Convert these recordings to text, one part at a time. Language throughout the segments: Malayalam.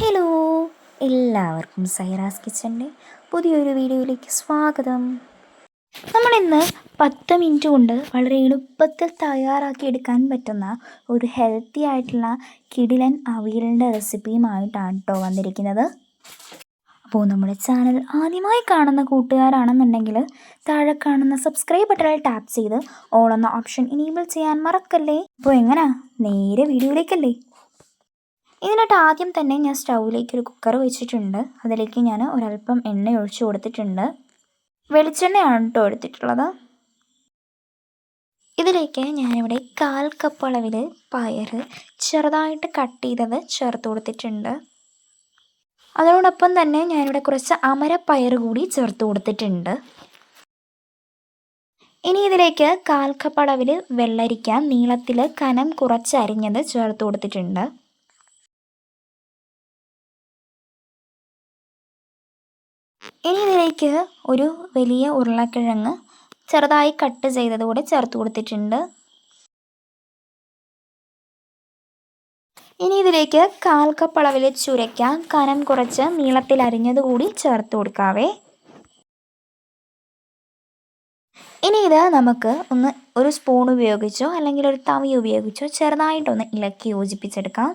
ഹലോ, എല്ലാവർക്കും സൈറാസ് കിച്ചൻ്റെ പുതിയൊരു വീഡിയോയിലേക്ക് സ്വാഗതം. നമ്മളിന്ന് 10 മിനിറ്റ് കൊണ്ട് വളരെ എളുപ്പത്തിൽ തയ്യാറാക്കിയെടുക്കാൻ പറ്റുന്ന ഒരു ഹെൽത്തി ആയിട്ടുള്ള കിടിലൻ അവിയലിൻ്റെ റെസിപ്പിയുമായിട്ടാണ് കേട്ടോ വന്നിരിക്കുന്നത്. അപ്പോൾ നമ്മുടെ ചാനൽ ആദ്യമായി കാണുന്ന കൂട്ടുകാരാണെന്നുണ്ടെങ്കിൽ താഴെ കാണുന്ന സബ്സ്ക്രൈബ് ബട്ടണിൽ ടാപ്പ് ചെയ്ത് ഓൾ എന്ന ഓപ്ഷൻ ഇനേബിൾ ചെയ്യാൻ മറക്കല്ലേ. അപ്പോൾ എങ്ങനെയാ, നേരെ വീഡിയോയിലേക്കല്ലേ. ഇതിനായിട്ട് ആദ്യം തന്നെ ഞാൻ സ്റ്റൗവിലേക്ക് ഒരു കുക്കർ വെച്ചിട്ടുണ്ട്. അതിലേക്ക് ഞാൻ ഒരല്പം എണ്ണ ഒഴിച്ചു കൊടുത്തിട്ടുണ്ട്. വെളിച്ചെണ്ണയാണ് കേട്ടോ എടുത്തിട്ടുള്ളത്. ഇതിലേക്ക് ഞാനിവിടെ 1/4 കപ്പ് അളവിൽ പയർ ചെറുതായിട്ട് കട്ട് ചെയ്തത് ചേർത്ത് കൊടുത്തിട്ടുണ്ട്. അതോടൊപ്പം തന്നെ ഞാനിവിടെ കുറച്ച് അമരപ്പയർ കൂടി ചേർത്ത് കൊടുത്തിട്ടുണ്ട്. ഇനി ഇതിലേക്ക് 1/4 കപ്പ് അളവിൽ വെള്ളരിക്ക നീളത്തിൽ കനം കുറച്ച് അരിഞ്ഞത് ചേർത്ത് കൊടുത്തിട്ടുണ്ട്. ഇനി ഇതിലേക്ക് ഒരു വലിയ ഉരുളക്കിഴങ്ങ് ചെറുതായി കട്ട് ചെയ്തത് കൂടെ ചേർത്ത് കൊടുത്തിട്ടുണ്ട്. ഇനി ഇതിലേക്ക് 1/4 കപ്പ് അളവിൽ ചുരയ്ക്ക കനം കുറച്ച് നീളത്തിൽ അരിഞ്ഞത് കൂടി ചേർത്ത് കൊടുക്കാവേ. ഇനി ഇത് നമുക്ക് ഒരു സ്പൂൺ ഉപയോഗിച്ചോ അല്ലെങ്കിൽ ഒരു തവി ഉപയോഗിച്ചോ ചെറുതായിട്ടൊന്ന് ഇളക്കി യോജിപ്പിച്ചെടുക്കാം.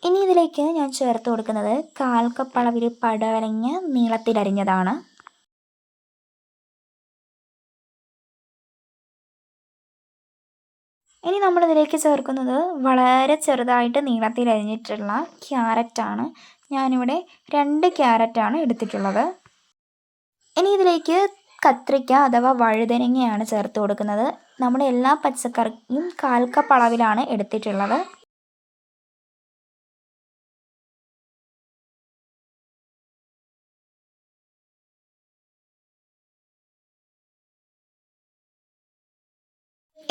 ഇനി ഇതിലേക്ക് ഞാൻ ചേർത്ത് കൊടുക്കുന്നത് 1/4 കപ്പ് അളവിൽ പടവലങ്ങ നീളത്തിലരിഞ്ഞതാണ്. ഇനി നമ്മളിതിലേക്ക് ചേർക്കുന്നത് വളരെ ചെറുതായിട്ട് നീളത്തിലരിഞ്ഞിട്ടുള്ള ക്യാരറ്റാണ്. ഞാനിവിടെ 2 ക്യാരറ്റാണ് എടുത്തിട്ടുള്ളത്. ഇനി ഇതിലേക്ക് കത്രിക്ക അഥവാ വഴുതനങ്ങയാണ് ചേർത്ത് കൊടുക്കുന്നത്. നമ്മുടെ എല്ലാ പച്ചക്കറിയും 1/4 കപ്പ് അളവിലാണ് എടുത്തിട്ടുള്ളത്.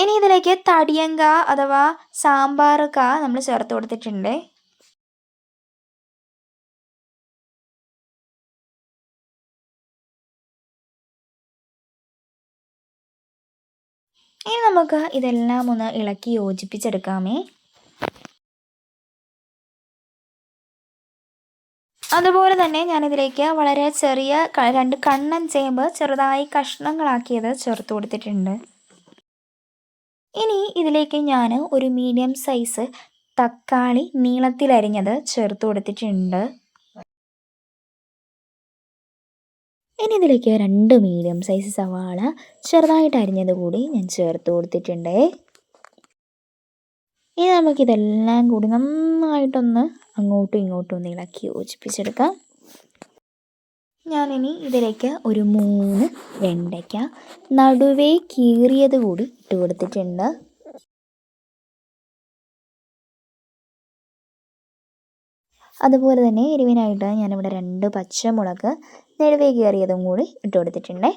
ഇനി ഇതിലേക്ക് തടിയങ്ക അഥവാ സാമ്പാർ നമ്മൾ ചേർത്ത് കൊടുത്തിട്ടുണ്ട്. ഇനി നമുക്ക് ഇതെല്ലാം ഒന്ന് ഇളക്കി യോജിപ്പിച്ചെടുക്കാമേ. അതുപോലെ തന്നെ ഞാനിതിലേക്ക് വളരെ ചെറിയ 2 കണ്ണൻ ചേമ്പ് ചെറുതായി കഷ്ണങ്ങളാക്കിയത് ചേർത്ത് കൊടുത്തിട്ടുണ്ട്. ഇനി ഇതിലേക്ക് ഞാൻ ഒരു മീഡിയം സൈസ് തക്കാളി നീളത്തിലരിഞ്ഞത് ചേർത്ത് കൊടുത്തിട്ടുണ്ട്. ഇനി ഇതിലേക്ക് 2 മീഡിയം സൈസ് സവാള ചെറുതായിട്ട് അരിഞ്ഞത് കൂടി ഞാൻ ചേർത്ത് കൊടുത്തിട്ടുണ്ട്. ഇനി നമുക്കിതെല്ലാം കൂടി നന്നായിട്ടൊന്ന് അങ്ങോട്ടും ഇങ്ങോട്ടും ഒന്ന് ഇളക്കി യോജിപ്പിച്ചെടുക്കാം. ഞാനിനി ഇതിലേക്ക് ഒരു 3 വെണ്ടയ്ക്ക നടുവേ കീറിയത് കൂടി ഇട്ട് കൊടുത്തിട്ടുണ്ട്. അതുപോലെ തന്നെ എരിവിനായിട്ട് ഞാനിവിടെ 2 പച്ചമുളക് നടുവേ കീറിയതും കൂടി ഇട്ട് കൊടുത്തിട്ടുണ്ട്.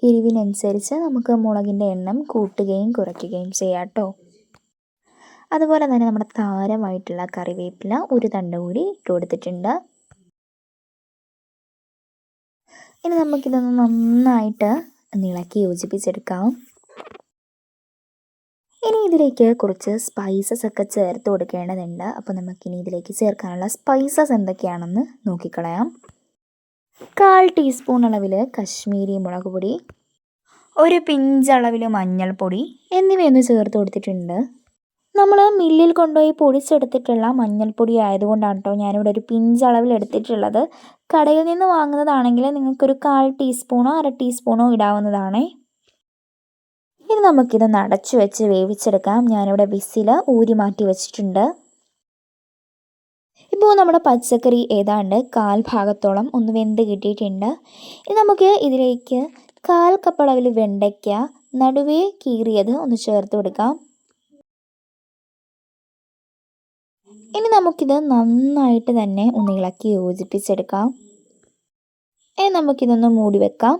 എരിവിനനുസരിച്ച് നമുക്ക് മുളകിൻ്റെ എണ്ണം കൂട്ടുകയും കുറയ്ക്കുകയും ചെയ്യാം കേട്ടോ. അതുപോലെ തന്നെ നമ്മുടെ താരമായിട്ടുള്ള കറിവേപ്പില ഒരു തണ്ട് കൂടി ഇട്ട് കൊടുത്തിട്ടുണ്ട്. ഇനി നമുക്കിതൊന്ന് നന്നായിട്ട് ഇളക്കി യോജിപ്പിച്ചെടുക്കാം. ഇനി ഇതിലേക്ക് കുറച്ച് സ്പൈസസ് ഒക്കെ ചേർത്ത് കൊടുക്കേണ്ടതുണ്ട്. അപ്പോൾ നമുക്കിനി ഇതിലേക്ക് ചേർക്കാനുള്ള സ്പൈസസ് എന്തൊക്കെയാണെന്ന് നോക്കിക്കളയാം. 1/4 ടീസ്പൂൺ അളവിൽ കശ്മീരി മുളക് പൊടി, ഒരു പിഞ്ചളവിൽ മഞ്ഞൾപ്പൊടി എന്നിവയൊന്ന് ചേർത്ത് കൊടുത്തിട്ടുണ്ട്. നമ്മൾ മില്ലിൽ കൊണ്ടുപോയി പൊടിച്ചെടുത്തിട്ടുള്ള മഞ്ഞൾപ്പൊടി ആയതുകൊണ്ടാണ് കേട്ടോ ഞാനിവിടെ ഒരു പിഞ്ചളവിൽ എടുത്തിട്ടുള്ളത്. കടയിൽ നിന്ന് വാങ്ങുന്നതാണെങ്കിൽ നിങ്ങൾക്കൊരു 1/4 ടീസ്പൂണോ 1/2 ടീസ്പൂണോ ഇടാവുന്നതാണേ. ഇനി നമുക്കിതൊന്ന് അടച്ചു വെച്ച് വേവിച്ചെടുക്കാം. ഞാനിവിടെ വിസിൽ ഊരി മാറ്റി വെച്ചിട്ടുണ്ട്. ഇപ്പോൾ നമ്മുടെ പച്ചക്കറി ഏതാണ്ട് 1/4 ഭാഗത്തോളം ഒന്ന് വെന്ത് കിട്ടിയിട്ടുണ്ട്. ഇനി നമുക്ക് ഇതിലേക്ക് 1/4 കപ്പ് അളവിൽ വെണ്ടയ്ക്ക നടുവേ കീറിയത് ഒന്ന് ചേർത്ത് കൊടുക്കാം. ഇനി നമുക്കിത് നന്നായിട്ട് തന്നെ ഒന്ന് ഇളക്കി യോജിപ്പിച്ചെടുക്കാം. ഇനി നമുക്കിതൊന്ന് മൂടി വെക്കാം.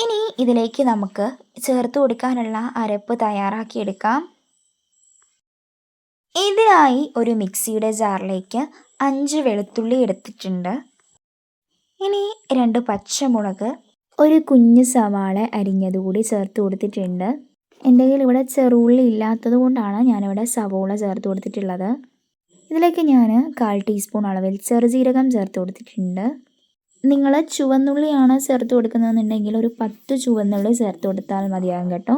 ഇനി ഇതിലേക്ക് നമുക്ക് ചേർത്ത് കൊടുക്കാനുള്ള അരപ്പ് തയ്യാറാക്കിയെടുക്കാം. ഇതിനായി ഒരു മിക്സിയുടെ ജാറിലേക്ക് 5 വെളുത്തുള്ളി എടുത്തിട്ടുണ്ട്. ഇനി 2 പച്ചമുളക്, ഒരു കുഞ്ഞു സവാള അരിഞ്ഞതുകൂടി ചേർത്ത് കൊടുത്തിട്ടുണ്ട്. എൻ്റെ കയ്യിൽ ഇവിടെ ചെറുള്ളി ഇല്ലാത്തത് കൊണ്ടാണ് ഞാനിവിടെ സവോള ചേർത്ത് കൊടുത്തിട്ടുള്ളത്. ഇതിലേക്ക് ഞാൻ 1/4 ടീസ്പൂൺ അളവിൽ ചെറുജീരകം ചേർത്ത് കൊടുത്തിട്ടുണ്ട്. നിങ്ങൾ ചുവന്നുള്ളിയാണ് ചേർത്ത് കൊടുക്കുന്നതെന്നുണ്ടെങ്കിൽ ഒരു 10 ചുവന്നുള്ളി ചേർത്ത് കൊടുത്താൽ മതിയാകും കേട്ടോ.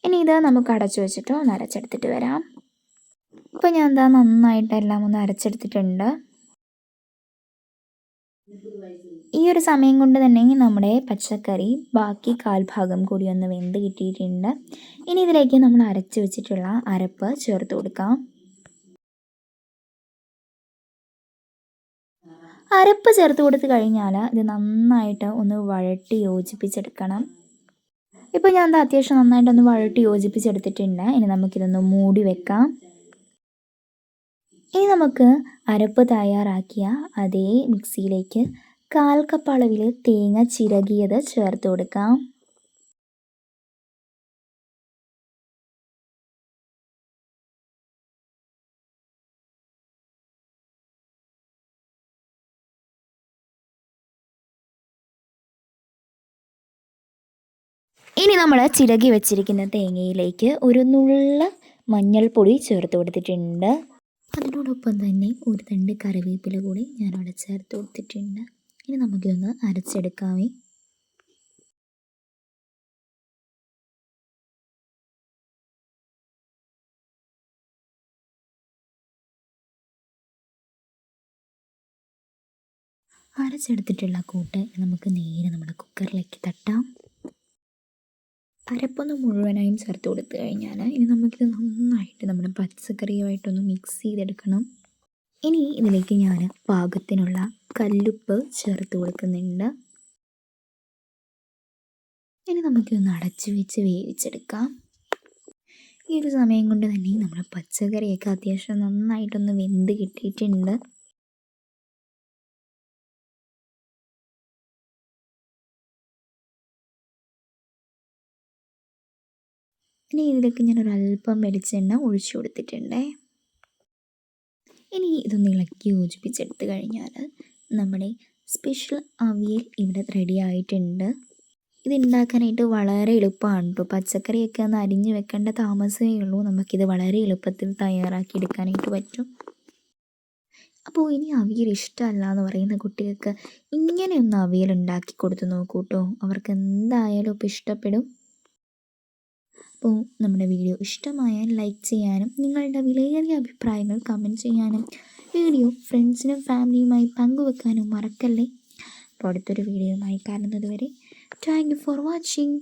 ഇനി ഇത് നമുക്ക് അടച്ചു വെച്ചിട്ട് ഒന്ന് അരച്ചെടുത്തിട്ട് വരാം. ഇപ്പോൾ ഞാൻ നന്നായിട്ട് എല്ലാം ഒന്ന് അരച്ചെടുത്തിട്ടുണ്ട്. ഈ ഒരു സമയം കൊണ്ട് തന്നെ നമ്മുടെ പച്ചക്കറി ബാക്കി 1/4 ഭാഗം കൂടി ഒന്ന് വെന്ത് കിട്ടിയിട്ടുണ്ട്. ഇനി ഇതിലേക്ക് നമ്മൾ അരച്ച് വെച്ചിട്ടുള്ള അരപ്പ് ചേർത്ത് കൊടുക്കാം. അരപ്പ് ചേർത്ത് കൊടുത്ത് കഴിഞ്ഞാൽ ഇത് നന്നായിട്ട് ഒന്ന് വഴട്ടി യോജിപ്പിച്ചെടുക്കണം. ഇപ്പോൾ ഞാൻ അത്യാവശ്യം നന്നായിട്ടൊന്ന് വഴട്ടി യോജിപ്പിച്ചെടുത്തിട്ടുണ്ട്. ഇനി നമുക്കിതൊന്ന് മൂടി വെക്കാം. ഇനി നമുക്ക് അരപ്പ് തയ്യാറാക്കിയ അതേ മിക്സിയിലേക്ക് 1/4 കപ്പ് അളവിൽ തേങ്ങ ചിരകിയത് ചേർത്ത് കൊടുക്കാം. ഇനി നമ്മൾ ചിരകി വെച്ചിരിക്കുന്ന തേങ്ങയിലേക്ക് ഒരു നുള്ള് മഞ്ഞൾപ്പൊടി ചേർത്ത് കൊടുത്തിട്ടുണ്ട്. അതിനോടൊപ്പം തന്നെ ഒരു തണ്ട് കറിവേപ്പില കൂടി ഞാനവിടെ ചേർത്ത് കൊടുത്തിട്ടുണ്ട്. ഇനി നമുക്കിതൊന്ന് അരച്ചെടുക്കാമേ. അരച്ചെടുത്തിട്ടുള്ള കൂട്ട് നമുക്ക് നേരെ നമ്മുടെ കുക്കറിലേക്ക് തട്ടാം. അരപ്പൊന്ന് മുഴുവനായും ചേർത്ത് കൊടുത്തു കഴിഞ്ഞാൽ ഇനി നമുക്കിത് നന്നായിട്ട് നമ്മുടെ പച്ചക്കറിയുമായിട്ടൊന്ന് മിക്സ് ചെയ്തെടുക്കണം. ഇനി ഇതിലേക്ക് ഞാൻ പാകത്തിനുള്ള കല്ലുപ്പ് ചേർത്ത് കൊടുക്കുന്നുണ്ട്. ഇനി നമുക്കിതൊന്ന് അടച്ചു വെച്ച് വേവിച്ചെടുക്കാം. ഈ ഒരു സമയം കൊണ്ട് തന്നെ നമ്മുടെ പച്ചക്കറിയൊക്കെ അത്യാവശ്യം നന്നായിട്ടൊന്ന് വെന്ത് കിട്ടിയിട്ടുണ്ട്. ഇനി ഇതിലേക്ക് ഞാനൊരല്പം വെളിച്ചെണ്ണ ഒഴിച്ചു കൊടുത്തിട്ടുണ്ട്. ഇനി ഇതൊന്ന് ഇളക്കി യോജിപ്പിച്ചെടുത്ത് കഴിഞ്ഞാൽ നമ്മുടെ സ്പെഷ്യൽ അവിയൽ ഇവിടെ റെഡി ആയിട്ടുണ്ട്. ഇത് ഉണ്ടാക്കാനായിട്ട് വളരെ എളുപ്പമാണ് കേട്ടോ. പച്ചക്കറിയൊക്കെ ഒന്ന് അരിഞ്ഞ് വെക്കേണ്ട താമസമേ ഉള്ളൂ. നമുക്കിത് വളരെ എളുപ്പത്തിൽ തയ്യാറാക്കി എടുക്കാനായിട്ട് പറ്റും. അപ്പോൾ ഇനി അവിയൽ ഇഷ്ടമല്ല എന്ന് പറയുന്ന കുട്ടികൾക്ക് ഇങ്ങനെയൊന്ന് അവിയൽ ഉണ്ടാക്കി കൊടുത്ത് നോക്കൂ കേട്ടോ. അവർക്ക് എന്തായാലും ഇപ്പോൾ ഇഷ്ടപ്പെടും. അപ്പോൾ നമ്മുടെ വീഡിയോ ഇഷ്ടമായാൽ ലൈക്ക് ചെയ്യാനും നിങ്ങളുടെ വിലയേറിയ അഭിപ്രായങ്ങൾ കമൻറ്റ് ചെയ്യാനും വീഡിയോ ഫ്രണ്ട്സിനും ഫാമിലിയുമായി പങ്കുവെക്കാനും മറക്കല്ലേ. അപ്പോൾ അടുത്തൊരു വീഡിയോയുമായി കാണുന്നത് വരെ താങ്ക് യു ഫോർ വാച്ചിങ്.